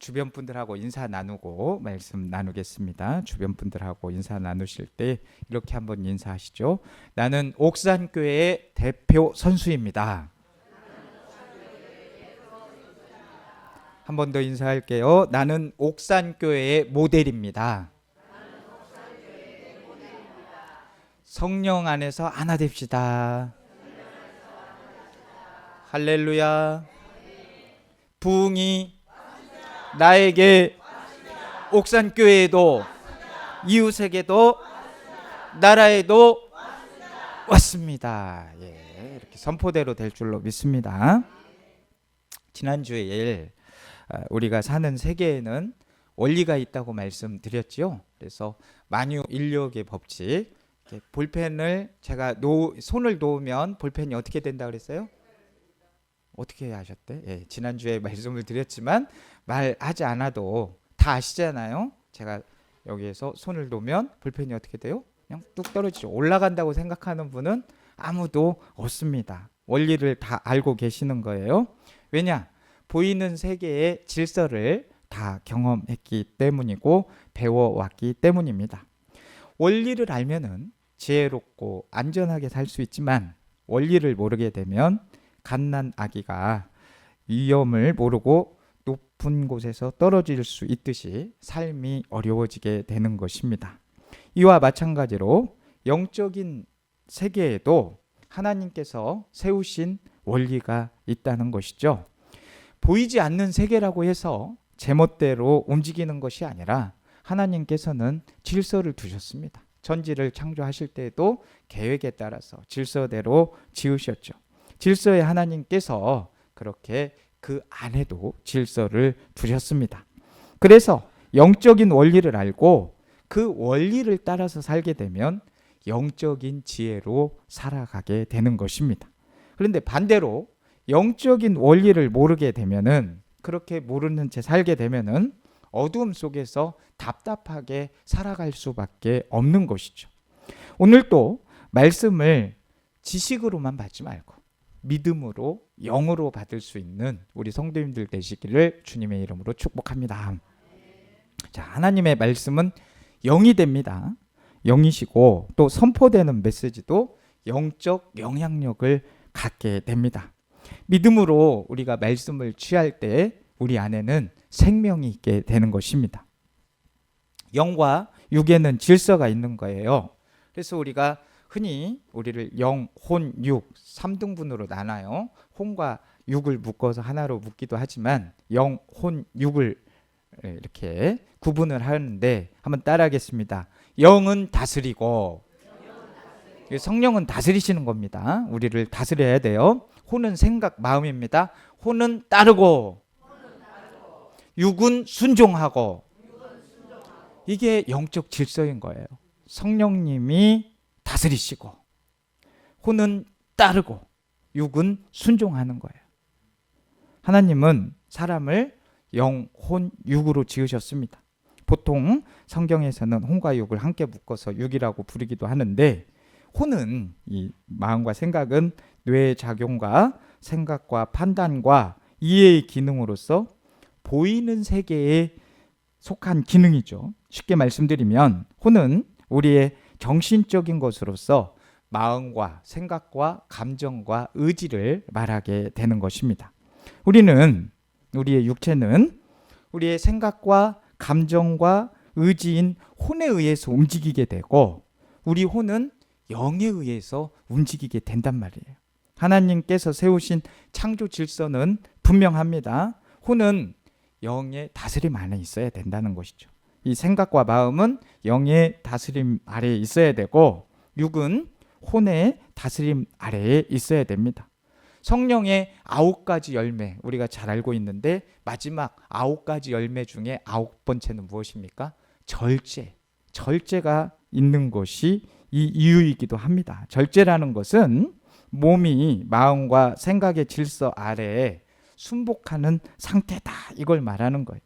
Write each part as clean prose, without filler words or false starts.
주변 분들하고 인사 나누고 말씀 나누겠습니다. 주변 분들하고 인사 나누실 때 이렇게 한번 인사하시죠. 나는 옥산교회의 대표 선수입니다. 한 번 더 인사할게요. 나는 옥산교회의 모델입니다. 성령 안에서 하나 됩시다. 할렐루야. 부흥이 나에게 옥산교회에도 이웃에게도 나라에도 왔습니다. 예, 이렇게 선포대로 될 줄로 믿습니다. 지난주에 우리가 사는 세계에는 원리가 있다고 말씀드렸죠. 그래서 만유 인력의 법칙, 볼펜을 제가 손을 놓으면 볼펜이 어떻게 된다 그랬어요? 어떻게 하셨대? 예, 지난주에 말씀을 드렸지만 말하지 않아도 다 아시잖아요. 제가 여기에서 손을 놓으면 볼펜이 어떻게 돼요? 그냥 뚝 떨어지죠. 올라간다고 생각하는 분은 아무도 없습니다. 원리를 다 알고 계시는 거예요. 왜냐? 보이는 세계의 질서를 다 경험했기 때문이고 배워왔기 때문입니다. 원리를 알면은 지혜롭고 안전하게 살 수 있지만 원리를 모르게 되면 갓난 아기가 위험을 모르고 높은 곳에서 떨어질 수 있듯이 삶이 어려워지게 되는 것입니다. 이와 마찬가지로 영적인 세계에도 하나님께서 세우신 원리가 있다는 것이죠. 보이지 않는 세계라고 해서 제멋대로 움직이는 것이 아니라 하나님께서는 질서를 두셨습니다. 천지를 창조하실 때에도 계획에 따라서 질서대로 지으셨죠. 질서의 하나님께서 그렇게 그 안에도 질서를 두셨습니다. 그래서 영적인 원리를 알고 그 원리를 따라서 살게 되면 영적인 지혜로 살아가게 되는 것입니다. 그런데 반대로 영적인 원리를 모르게 되면은, 그렇게 모르는 채 살게 되면은 어두움 속에서 답답하게 살아갈 수밖에 없는 것이죠. 오늘 또 말씀을 지식으로만 받지 말고 믿음으로, 영으로 받을 수 있는 우리 성도님들 되시기를 주님의 이름으로 축복합니다. 자, 하나님의 말씀은 영이 됩니다. 영이시고 또 선포되는 메시지도 영적 영향력을 갖게 됩니다. 믿음으로 우리가 말씀을 취할 때 우리 안에는 생명이 있게 되는 것입니다. 영과 육에는 질서가 있는 거예요. 그래서 우리가 흔히 우리를 영, 혼, 육 3등분으로 나눠요. 혼과 육을 묶어서 하나로 묶기도 하지만 영, 혼, 육을 이렇게 구분을 하는데 한번 따라하겠습니다. 영은 다스리고, 성령은 다스리시는 겁니다. 우리를 다스려야 돼요. 혼은 생각, 마음입니다. 혼은 따르고, 육은 순종하고. 이게 영적 질서인 거예요. 성령님이 다스리시고 혼은 따르고 육은 순종하는 거예요. 하나님은 사람을 영, 혼, 육으로 지으셨습니다. 보통 성경에서는 혼과 육을 함께 묶어서 육이라고 부르기도 하는데, 혼은 이 마음과 생각은 뇌의 작용과 생각과 판단과 이해의 기능으로서 보이는 세계에 속한 기능이죠. 쉽게 말씀드리면 혼은 우리의 정신적인 것으로서 마음과 생각과 감정과 의지를 말하게 되는 것입니다. 우리의 육체는 우리의 생각과 감정과 의지인 혼에 의해서 움직이게 되고, 우리 혼은 영에 의해서 움직이게 된단 말이에요. 하나님께서 세우신 창조 질서는 분명합니다. 혼은 영의 다스림 안에 있어야 된다는 것이죠. 이 생각과 마음은 영의 다스림 아래에 있어야 되고, 육은 혼의 다스림 아래에 있어야 됩니다. 성령의 9가지 열매, 우리가 잘 알고 있는데 마지막 9가지 열매 중에 9번째는 무엇입니까? 절제가 있는 것이 이 이유이기도 합니다. 절제라는 것은 몸이 마음과 생각의 질서 아래에 순복하는 상태다, 이걸 말하는 거예요.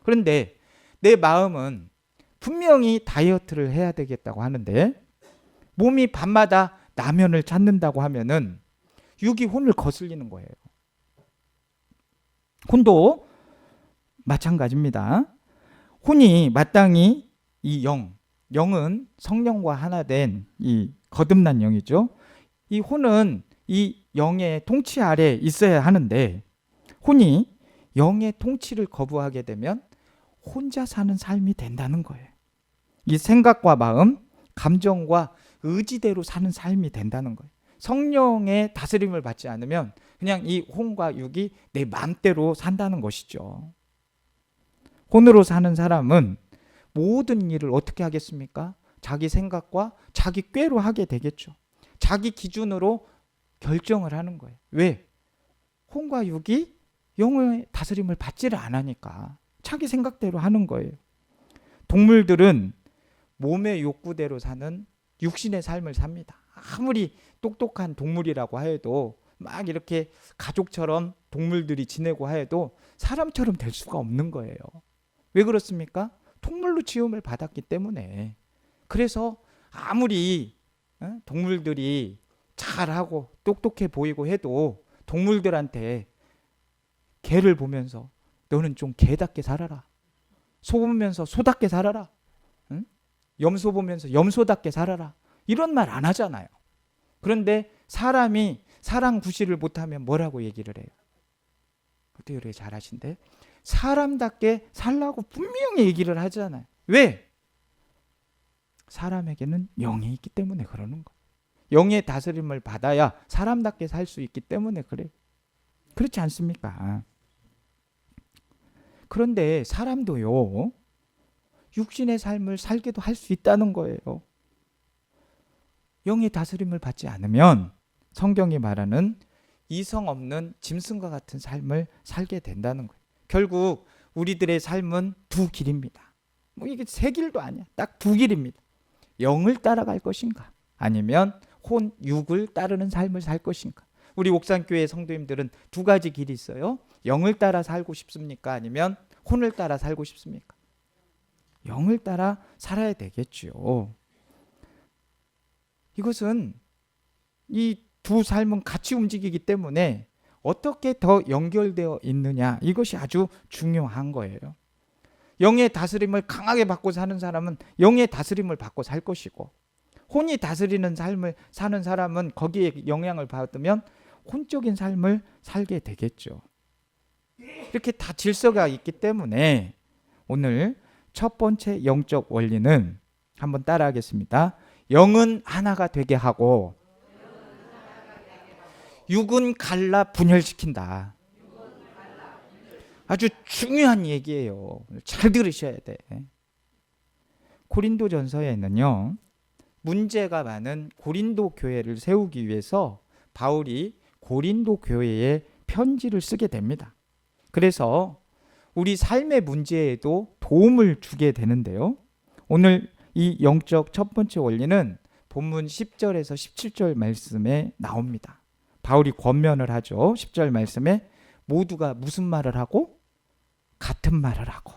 그런데 내 마음은 분명히 다이어트를 해야 되겠다고 하는데 몸이 밤마다 라면을 찾는다고 하면은 육이 혼을 거슬리는 거예요. 혼도 마찬가지입니다. 혼이 마땅히 이 영은 성령과 하나 된 이 거듭난 영이죠. 이 혼은 이 영의 통치 아래 있어야 하는데 혼이 영의 통치를 거부하게 되면 혼자 사는 삶이 된다는 거예요. 이 생각과 마음, 감정과 의지대로 사는 삶이 된다는 거예요. 성령의 다스림을 받지 않으면 그냥 이 혼과 육이 내 마음대로 산다는 것이죠. 혼으로 사는 사람은 모든 일을 어떻게 하겠습니까? 자기 생각과 자기 꾀로 하게 되겠죠. 자기 기준으로 결정을 하는 거예요. 왜? 혼과 육이 영의 다스림을 받지를 않으니까 자기 생각대로 하는 거예요. 동물들은 몸의 욕구대로 사는 육신의 삶을 삽니다. 아무리 똑똑한 동물이라고 해도 막 이렇게 가족처럼 동물들이 지내고 해도 사람처럼 될 수가 없는 거예요. 왜 그렇습니까? 동물로 지음을 받았기 때문에. 그래서 아무리 동물들이 잘하고 똑똑해 보이고 해도 동물들한테 개를 보면서 너는 좀 개답게 살아라. 소 보면서 소답게 살아라. 응? 염소 보면서 염소답게 살아라. 이런 말 안 하잖아요. 그런데 사람이 사람 구실을 못하면 뭐라고 얘기를 해요? 어떻게 그렇게 잘하신대? 사람답게 살라고 분명히 얘기를 하잖아요. 왜? 사람에게는 영이 있기 때문에 그러는 거예요. 영의 다스림을 받아야 사람답게 살 수 있기 때문에 그래요. 그렇지 않습니까? 그런데 사람도요, 육신의 삶을 살기도 할 수 있다는 거예요. 영의 다스림을 받지 않으면 성경이 말하는 이성 없는 짐승과 같은 삶을 살게 된다는 거예요. 결국 우리들의 삶은 두 길입니다. 뭐 이게 세 길도 아니야. 딱 두 길입니다. 영을 따라갈 것인가? 아니면 혼, 육을 따르는 삶을 살 것인가? 우리 옥산교회 성도님들은 두 가지 길이 있어요. 영을 따라 살고 싶습니까? 아니면 혼을 따라 살고 싶습니까? 영을 따라 살아야 되겠죠. 이것은 이 두 삶은 같이 움직이기 때문에 어떻게 더 연결되어 있느냐, 이것이 아주 중요한 거예요. 영의 다스림을 강하게 받고 사는 사람은 영의 다스림을 받고 살 것이고, 혼이 다스리는 삶을 사는 사람은 거기에 영향을 받으면 혼적인 삶을 살게 되겠죠. 이렇게 다 질서가 있기 때문에 오늘 첫 번째 영적 원리는 한번 따라하겠습니다. 영은 하나가 되게 하고 육은 갈라 분열시킨다. 아주 중요한 얘기예요. 잘 들으셔야 돼. 고린도전서에는요, 문제가 많은 고린도 교회를 세우기 위해서 바울이 고린도 교회에 편지를 쓰게 됩니다. 그래서 우리 삶의 문제에도 도움을 주게 되는데요. 오늘 이 영적 첫 번째 원리는 본문 10절에서 17절 말씀에 나옵니다. 바울이 권면을 하죠. 10절 말씀에 모두가 무슨 말을 하고? 같은 말을 하고,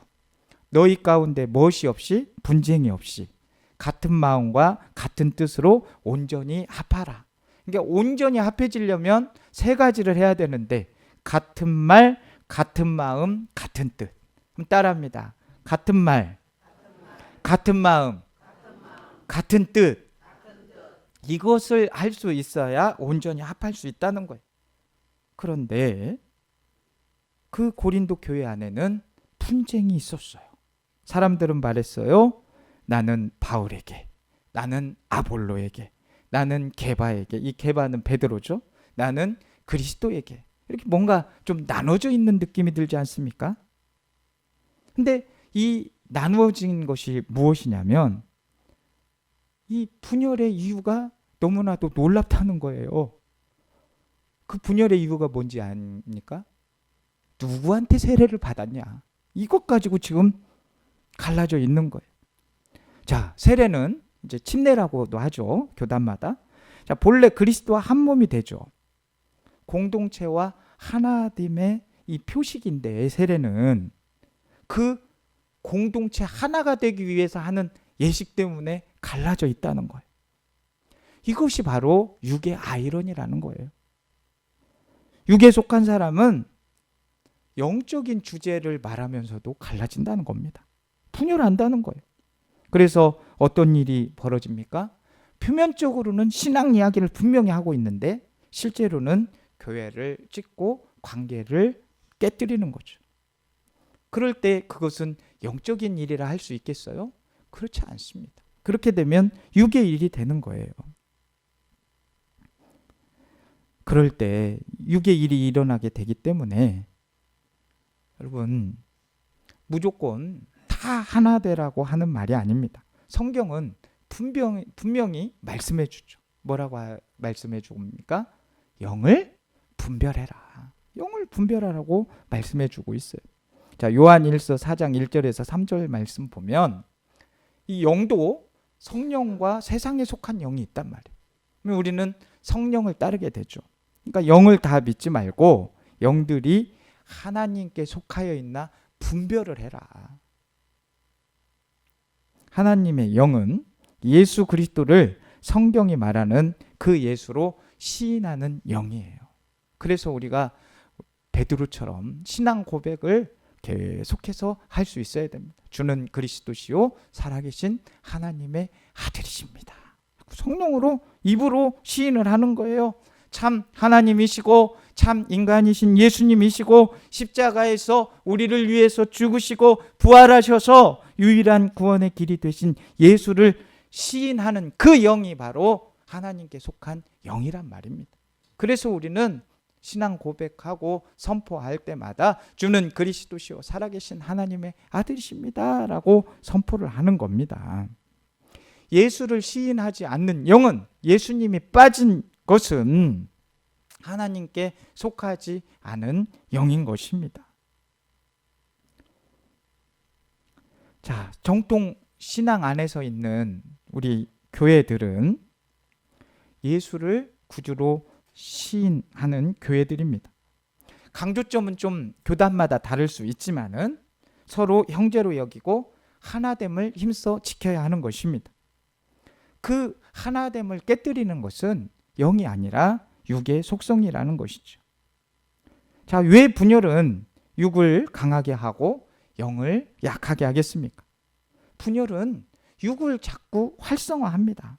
너희 가운데 무엇이 없이? 분쟁이 없이 같은 마음과 같은 뜻으로 온전히 합하라. 그러니까 온전히 합해지려면 세 가지를 해야 되는데, 같은 말, 같은 마음, 같은 뜻. 그럼 따라합니다. 같은 말, 같은 마음, 같은 뜻. 이것을 할 수 있어야 온전히 합할 수 있다는 거예요. 그런데 그 고린도 교회 안에는 분쟁이 있었어요. 사람들은 말했어요. 나는 바울에게, 나는 아볼로에게, 나는 게바에게. 이 게바는 베드로죠. 나는 그리스도에게. 이렇게 뭔가 좀 나눠져 있는 느낌이 들지 않습니까? 근데 이 나누어진 것이 무엇이냐면, 이 분열의 이유가 너무나도 놀랍다는 거예요. 그 분열의 이유가 뭔지 아닙니까? 누구한테 세례를 받았냐, 이것 가지고 지금 갈라져 있는 거예요. 자, 세례는 이제 침례라고도 하죠, 교단마다. 자, 본래 그리스도와 한 몸이 되죠. 공동체와 하나됨의 이 표식인데, 세례는 그 공동체 하나가 되기 위해서 하는 예식 때문에 갈라져 있다는 거예요. 이것이 바로 육의 아이러니라는 거예요. 육에 속한 사람은 영적인 주제를 말하면서도 갈라진다는 겁니다. 분열한다는 거예요. 그래서 어떤 일이 벌어집니까? 표면적으로는 신앙 이야기를 분명히 하고 있는데 실제로는 교회를 찢고 관계를 깨뜨리는 거죠. 그럴 때 그것은 영적인 일이라 할 수 있겠어요? 그렇지 않습니다. 그렇게 되면 육의 일이 되는 거예요. 그럴 때 육의 일이 일어나게 되기 때문에 여러분 무조건 다 하나 되라고 하는 말이 아닙니다. 성경은 분명히 말씀해 주죠. 뭐라고 말씀해 줍니까? 영을 분별해라. 영을 분별하라고 말씀해 주고 있어요. 자, 요한 1서 4장 1절에서 3절 말씀 보면 이 영도 성령과 세상에 속한 영이 있단 말이에요. 우리는 성령을 따르게 되죠. 그러니까 영을 다 믿지 말고 영들이 하나님께 속하여 있나 분별을 해라. 하나님의 영은 예수 그리스도를 성경이 말하는 그 예수로 시인하는 영이에요. 그래서 우리가 베드로처럼 신앙 고백을 계속해서 할 수 있어야 됩니다. 주는 그리스도시요 살아계신 하나님의 아들이십니다. 성령으로 입으로 시인을 하는 거예요. 참 하나님이시고 참 인간이신 예수님이시고 십자가에서 우리를 위해서 죽으시고 부활하셔서 유일한 구원의 길이 되신 예수를 시인하는 그 영이 바로 하나님께 속한 영이란 말입니다. 그래서 우리는 신앙 고백하고 선포할 때마다 주는 그리스도시요 살아계신 하나님의 아들이십니다 라고 선포를 하는 겁니다. 예수를 시인하지 않는 영은 예수님이 빠진 것은 하나님께 속하지 않은 영인 것입니다. 자, 정통 신앙 안에서 있는 우리 교회들은 예수를 구주로 시인하는 교회들입니다. 강조점은 좀 교단마다 다를 수 있지만은 서로 형제로 여기고 하나됨을 힘써 지켜야 하는 것입니다. 그 하나됨을 깨뜨리는 것은 영이 아니라 육의 속성이라는 것이죠. 자, 왜 분열은 육을 강하게 하고 영을 약하게 하겠습니까? 분열은 육을 자꾸 활성화합니다.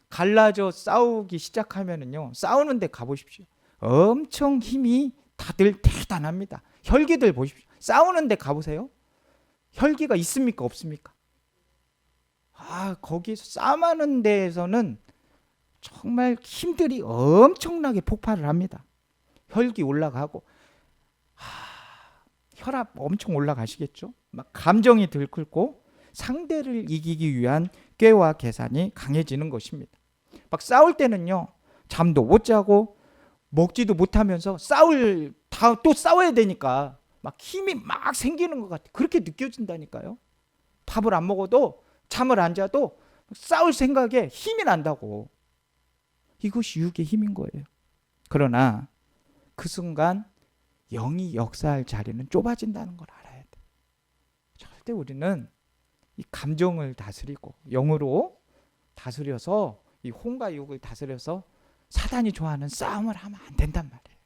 갈라져 싸우기 시작하면은요, 싸우는데 가보십시오. 엄청 힘이 다들 대단합니다. 혈기들 보십시오. 싸우는데 가보세요. 혈기가 있습니까? 없습니까? 거기서 싸움하는 데에서는 정말 힘들이 엄청나게 폭발을 합니다. 혈기 올라가고 혈압 엄청 올라가시겠죠. 막 감정이 들끓고 상대를 이기기 위한 꾀와 계산이 강해지는 것입니다. 막 싸울 때는요, 잠도 못 자고 먹지도 못하면서 또 싸워야 되니까 막 힘이 막 생기는 것 같아. 그렇게 느껴진다니까요. 밥을 안 먹어도 잠을 안 자도 싸울 생각에 힘이 난다고. 이것이 육의 힘인 거예요. 그러나 그 순간 영이 역사할 자리는 좁아진다는 걸 알아야 돼. 절대 우리는 이 감정을 다스리고 영으로 다스려서 이 혼과 육을 다스려서 사단이 좋아하는 싸움을 하면 안 된단 말이에요.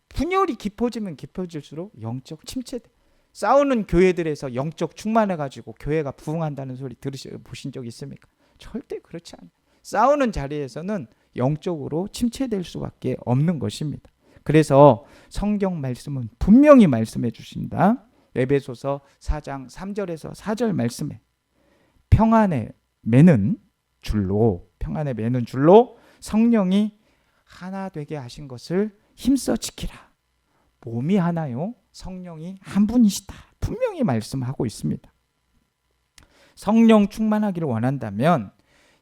분열이 깊어지면 깊어질수록 영적 침체돼. 싸우는 교회들에서 영적 충만해가지고 교회가 부흥한다는 소리 보신 적 있습니까? 절대 그렇지 않아요. 싸우는 자리에서는 영적으로 침체될 수밖에 없는 것입니다. 그래서 성경 말씀은 분명히 말씀해 주신다. 에베소서 4장 3절에서 4절 말씀에 평안에 매는 줄로 성령이 하나 되게 하신 것을 힘써 지키라. 몸이 하나요, 성령이 한 분이시다. 분명히 말씀하고 있습니다. 성령 충만하기를 원한다면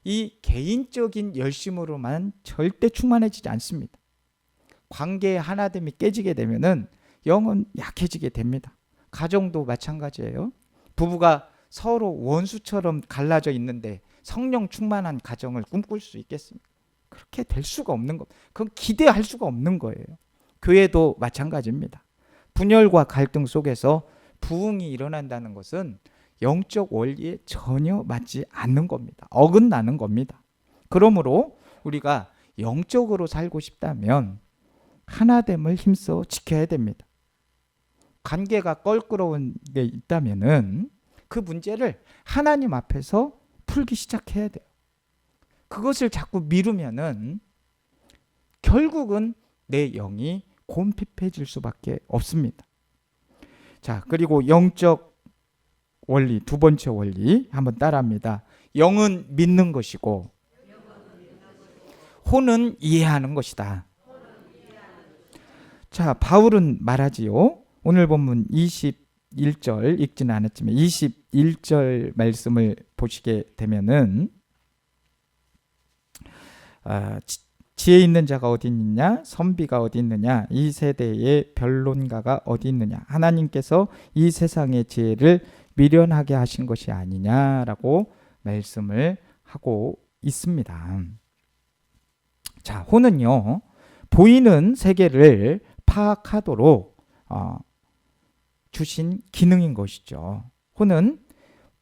이 개인적인 열심으로만 절대 충만해지지 않습니다. 관계의 하나됨이 깨지게 되면은 영은 약해지게 됩니다. 가정도 마찬가지예요. 부부가 서로 원수처럼 갈라져 있는데 성령 충만한 가정을 꿈꿀 수 있겠습니까? 그렇게 될 수가 없는 것. 그건 기대할 수가 없는 거예요. 교회도 마찬가지입니다. 분열과 갈등 속에서 부흥이 일어난다는 것은 영적 원리에 전혀 맞지 않는 겁니다. 어긋나는 겁니다. 그러므로 우리가 영적으로 살고 싶다면 하나됨을 힘써 지켜야 됩니다. 관계가 껄끄러운 게 있다면은 그 문제를 하나님 앞에서 풀기 시작해야 돼요. 그것을 자꾸 미루면은 결국은 내 영이 곰핍해질 수밖에 없습니다. 자, 그리고 영적 원리, 두 번째 원리 한번 따라합니다. 영은 믿는 것이고 혼은 이해하는 것이다. 자, 바울은 말하지요. 오늘 본문 21절 읽지는 않았지만 21절 말씀을 보시게 되면은 지혜 있는 자가 어디 있느냐, 선비가 어디 있느냐, 이 세대의 변론가가 어디 있느냐, 하나님께서 이 세상의 지혜를 미련하게 하신 것이 아니냐라고 말씀을 하고 있습니다. 자, 혼은요, 보이는 세계를 파악하도록 주신 기능인 것이죠. 혼은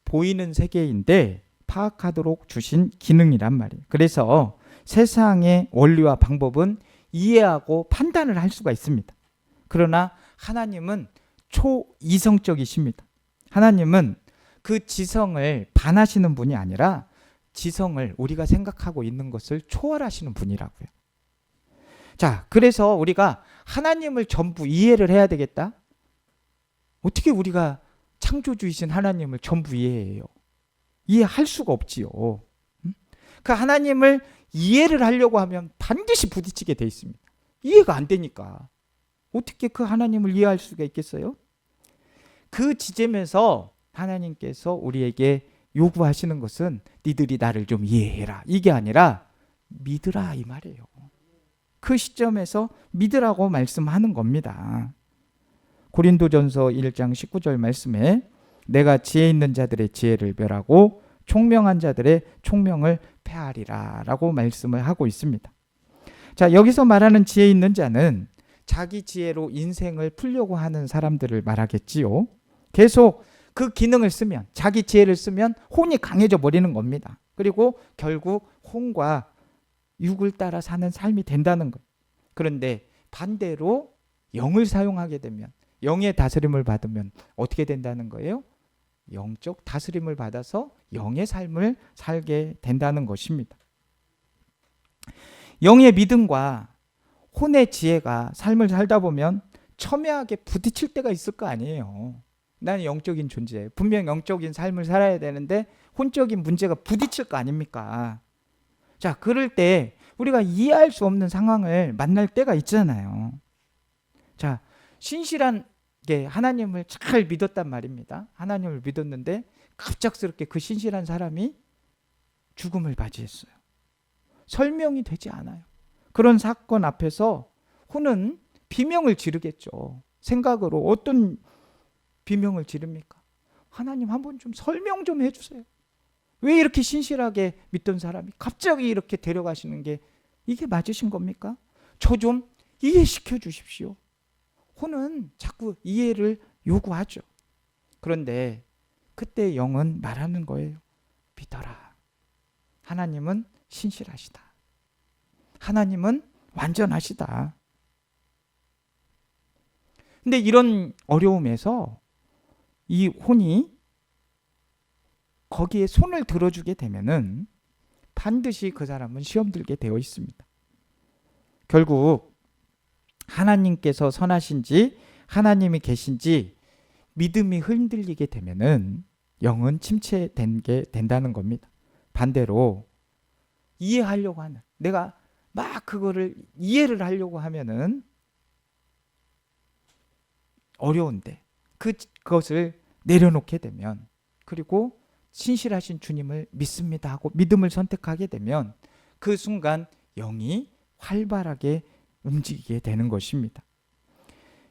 보이는 세계인데 파악하도록 주신 기능이란 말이에요. 그래서 세상의 원리와 방법은 이해하고 판단을 할 수가 있습니다. 그러나 하나님은 초이성적이십니다. 하나님은 그 지성을 반하시는 분이 아니라 지성을 우리가 생각하고 있는 것을 초월하시는 분이라고요. 자, 그래서 우리가 하나님을 전부 이해를 해야 되겠다? 어떻게 우리가 창조주이신 하나님을 전부 이해해요? 이해할 수가 없지요. 그 하나님을 이해를 하려고 하면 반드시 부딪히게 돼 있습니다. 이해가 안 되니까. 어떻게 그 하나님을 이해할 수가 있겠어요? 그 지점에서 하나님께서 우리에게 요구하시는 것은 니들이 나를 좀 이해해라. 이게 아니라 믿으라 이 말이에요. 그 시점에서 믿으라고 말씀하는 겁니다. 고린도전서 1장 19절 말씀에 내가 지혜 있는 자들의 지혜를 멸하고 총명한 자들의 총명을 폐하리라 라고 말씀을 하고 있습니다. 자, 여기서 말하는 지혜 있는 자는 자기 지혜로 인생을 풀려고 하는 사람들을 말하겠지요. 계속 그 기능을 쓰면, 자기 지혜를 쓰면 혼이 강해져 버리는 겁니다. 그리고 결국 혼과 육을 따라 사는 삶이 된다는 거예요. 그런데 반대로 영을 사용하게 되면, 영의 다스림을 받으면 어떻게 된다는 거예요? 영적 다스림을 받아서 영의 삶을 살게 된다는 것입니다. 영의 믿음과 혼의 지혜가 삶을 살다 보면 첨예하게 부딪힐 때가 있을 거 아니에요. 나는 영적인 존재예요. 분명 영적인 삶을 살아야 되는데 혼적인 문제가 부딪힐 거 아닙니까? 자, 그럴 때 우리가 이해할 수 없는 상황을 만날 때가 있잖아요. 자, 신실하게 하나님을 잘 믿었단 말입니다. 하나님을 믿었는데 갑작스럽게 그 신실한 사람이 죽음을 맞이했어요. 설명이 되지 않아요. 그런 사건 앞에서 혼은 비명을 지르겠죠. 생각으로 어떤 비명을 지릅니까? 하나님 한번 좀 설명 좀 해주세요. 왜 이렇게 신실하게 믿던 사람이 갑자기 이렇게 데려가시는 게 이게 맞으신 겁니까? 저 좀 이해시켜 주십시오. 혼은 자꾸 이해를 요구하죠. 그런데 그때 영은 말하는 거예요. 믿어라. 하나님은 신실하시다. 하나님은 완전하시다. 근데 이런 어려움에서 이 혼이 거기에 손을 들어주게 되면은 반드시 그 사람은 시험 들게 되어 있습니다. 결국 하나님께서 선하신지 하나님이 계신지 믿음이 흔들리게 되면은 영은 침체되게 된다는 겁니다. 반대로 이해하려고 하는, 내가 막 그거를 이해를 하려고 하면은 어려운데 그것을 내려놓게 되면, 그리고 신실하신 주님을 믿습니다 하고 믿음을 선택하게 되면 그 순간 영이 활발하게 움직이게 되는 것입니다.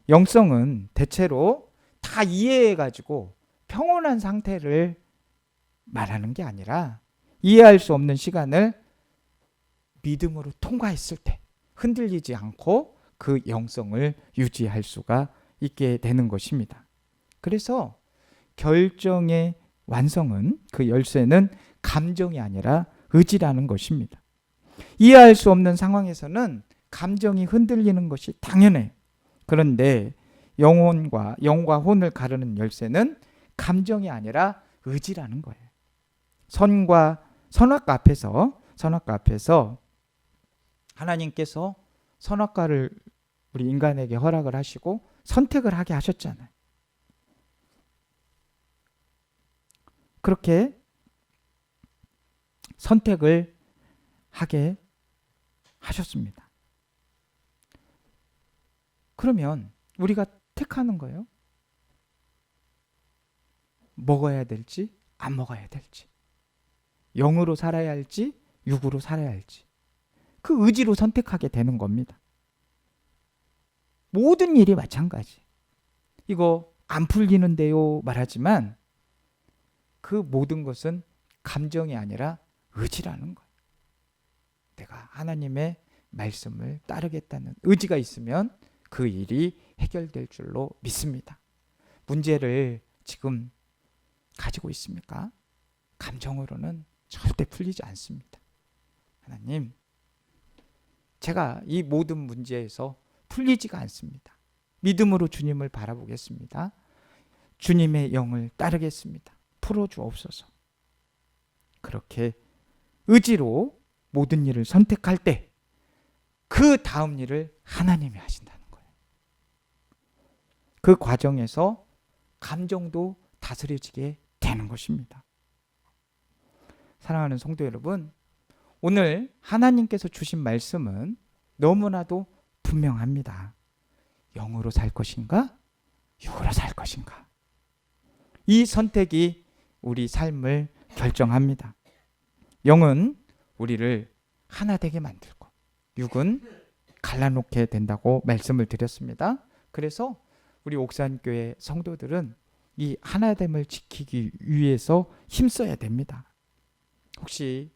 영성은 대체로 다 이해해가지고 평온한 상태를 말하는 게 아니라 이해할 수 없는 시간을 믿음으로 통과했을 때 흔들리지 않고 그 영성을 유지할 수가 있게 되는 것입니다. 그래서 결정의 완성은, 그 열쇠는 감정이 아니라 의지라는 것입니다. 이해할 수 없는 상황에서는 감정이 흔들리는 것이 당연해. 그런데 영과 혼을 가르는 열쇠는 감정이 아니라 의지라는 거예요. 선악과 앞에서 하나님께서 선악과를 우리 인간에게 허락을 하시고 선택을 하게 하셨잖아요. 그렇게 선택을 하게 하셨습니다. 그러면 우리가 택하는 거예요. 먹어야 될지 안 먹어야 될지, 영으로 살아야 할지 육으로 살아야 할지, 그 의지로 선택하게 되는 겁니다. 모든 일이 마찬가지. 이거 안 풀리는데요 말하지만 그 모든 것은 감정이 아니라 의지라는 거예요. 내가 하나님의 말씀을 따르겠다는 의지가 있으면 그 일이 해결될 줄로 믿습니다. 문제를 지금 가지고 있습니까? 감정으로는 절대 풀리지 않습니다. 하나님, 제가 이 모든 문제에서 풀리지가 않습니다. 믿음으로 주님을 바라보겠습니다. 주님의 영을 따르겠습니다. 풀어주옵소서. 그렇게 의지로 모든 일을 선택할 때 그 다음 일을 하나님이 하신다는 거예요. 그 과정에서 감정도 다스려지게 되는 것입니다. 사랑하는 성도 여러분, 오늘 하나님께서 주신 말씀은 너무나도 분명합니다. 영으로 살 것인가? 육으로 살 것인가? 이 선택이 우리 삶을 결정합니다. 영은 우리를 하나 되게 만들고 육은 갈라놓게 된다고 말씀을 드렸습니다. 그래서 우리 옥산교회 성도들은 이 하나됨을 지키기 위해서 힘써야 됩니다. 혹시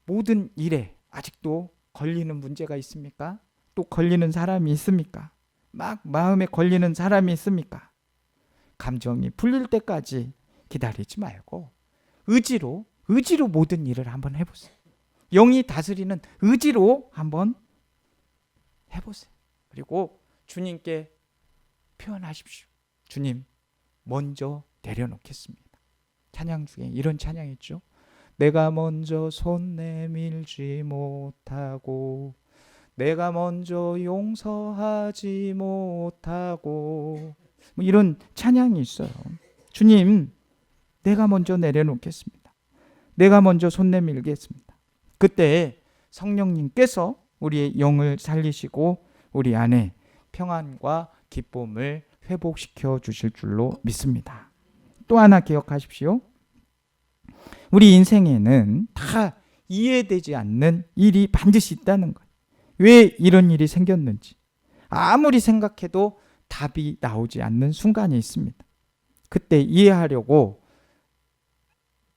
모든 일에 아직도 걸리는 문제가 있습니까? 또 걸리는 사람이 있습니까? 막 마음에 걸리는 사람이 있습니까? 감정이 풀릴 때까지 기다리지 말고 의지로 모든 일을 한번 해보세요. 영이 다스리는 의지로 한번 해보세요. 그리고 주님께 표현하십시오. 주님, 먼저 내려놓겠습니다. 찬양 중에 이런 찬양이 있죠. 내가 먼저 손 내밀지 못하고, 내가 먼저 용서하지 못하고, 뭐 이런 찬양이 있어요. 주님, 내가 먼저 내려놓겠습니다. 내가 먼저 손 내밀겠습니다. 그때 성령님께서 우리의 영을 살리시고 우리 안에 평안과 기쁨을 회복시켜 주실 줄로 믿습니다. 또 하나 기억하십시오. 우리 인생에는 다 이해되지 않는 일이 반드시 있다는 거예요. 왜 이런 일이 생겼는지 아무리 생각해도 답이 나오지 않는 순간이 있습니다. 그때 이해하려고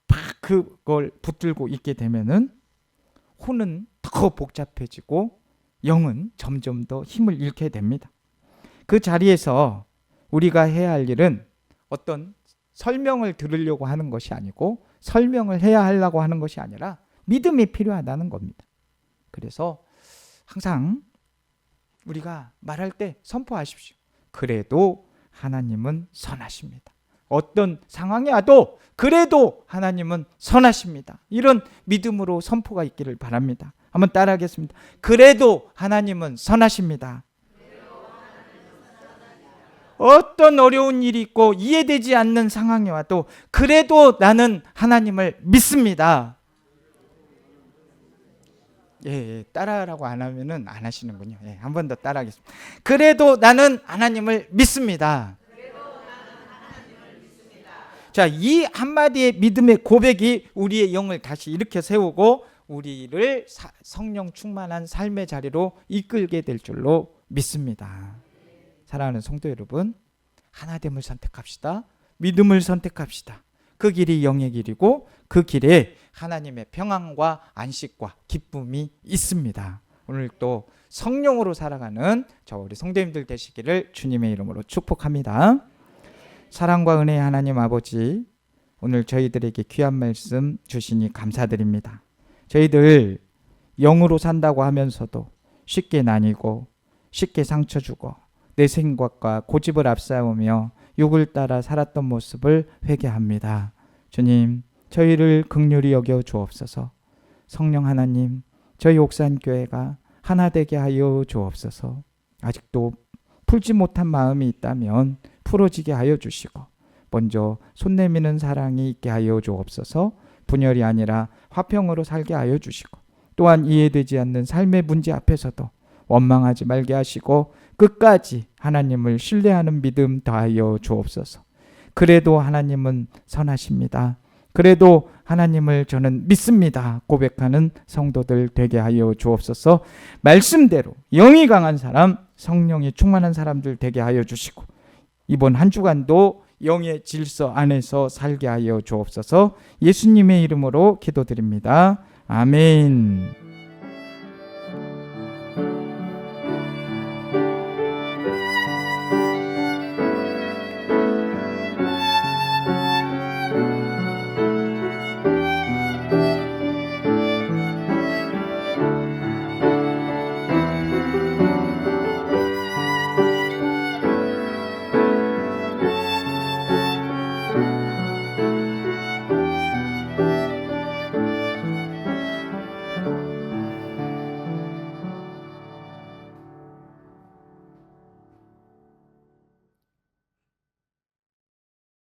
막 그걸 붙들고 있게 되면은 혼은 더 복잡해지고 영은 점점 더 힘을 잃게 됩니다. 그 자리에서 우리가 해야 할 일은 어떤 설명을 들으려고 하는 것이 아니고 설명을 해야 하려고 하는 것이 아니라 믿음이 필요하다는 겁니다. 그래서 항상 우리가 말할 때 선포하십시오. 그래도 하나님은 선하십니다. 어떤 상황이 와도 그래도 하나님은 선하십니다. 이런 믿음으로 선포가 있기를 바랍니다. 한번 따라하겠습니다. 그래도 하나님은 선하십니다. 어떤 어려운 일이 있고 이해되지 않는 상황이 와도 그래도 나는 하나님을 믿습니다. 따라하라고 안 하면은 안 하시는군요. 한 번 더 따라하겠습니다. 그래도 나는 하나님을 믿습니다. 자, 이 한마디의 믿음의 고백이 우리의 영을 다시 일으켜 세우고 우리를 성령 충만한 삶의 자리로 이끌게 될 줄로 믿습니다. 사랑하는 성도 여러분, 하나됨을 선택합시다. 믿음을 선택합시다. 그 길이 영의 길이고 그 길에 하나님의 평안과 안식과 기쁨이 있습니다. 오늘 또 성령으로 살아가는 저 우리 성도님들 되시기를 주님의 이름으로 축복합니다. 사랑과 은혜의 하나님 아버지, 오늘 저희들에게 귀한 말씀 주시니 감사드립니다. 저희들 영으로 산다고 하면서도 쉽게 나뉘고 쉽게 상처 주고 내 생각과 고집을 앞세우며 육을 따라 살았던 모습을 회개합니다. 주님, 저희를 긍휼히 여겨 주옵소서. 성령 하나님, 저희 옥산교회가 하나 되게 하여 주옵소서. 아직도 풀지 못한 마음이 있다면 풀어지게 하여 주시고, 먼저 손 내미는 사랑이 있게 하여 주옵소서. 분열이 아니라 화평으로 살게 하여 주시고, 또한 이해되지 않는 삶의 문제 앞에서도 원망하지 말게 하시고 끝까지 하나님을 신뢰하는 믿음 더하여 주옵소서. 그래도 하나님은 선하십니다. 그래도 하나님을 저는 믿습니다. 고백하는 성도들 되게 하여 주옵소서. 말씀대로 영이 강한 사람, 성령이 충만한 사람들 되게 하여 주시고, 이번 한 주간도 영의 질서 안에서 살게 하여 주옵소서. 예수님의 이름으로 기도드립니다. 아멘.